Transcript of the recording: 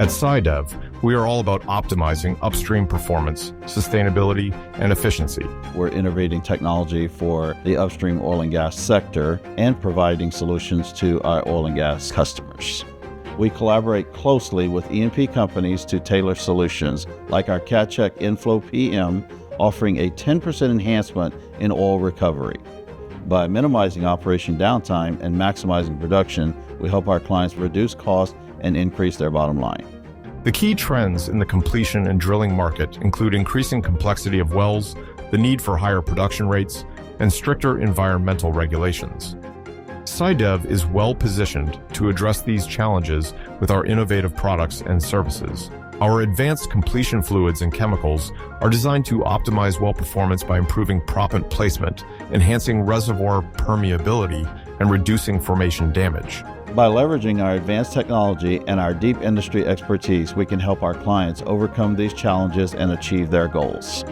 At SciDev, we are all about optimizing upstream performance, sustainability, and efficiency. We're innovating technology for the upstream oil and gas sector and providing solutions to our oil and gas customers. We collaborate closely with E&P companies to tailor solutions like our CatChek EnFlow PM, offering a 10% enhancement in oil recovery. By minimizing operation downtime and maximizing production, we help our clients reduce costs and increase their bottom line. The key trends in the completion and drilling market include increasing complexity of wells, the need for higher production rates, and stricter environmental regulations. SciDev is well positioned to address these challenges with our innovative products and services. Our advanced completion fluids and chemicals are designed to optimize well performance by improving proppant placement, enhancing reservoir permeability, and reducing formation damage. By leveraging our advanced technology and our deep industry expertise, we can help our clients overcome these challenges and achieve their goals.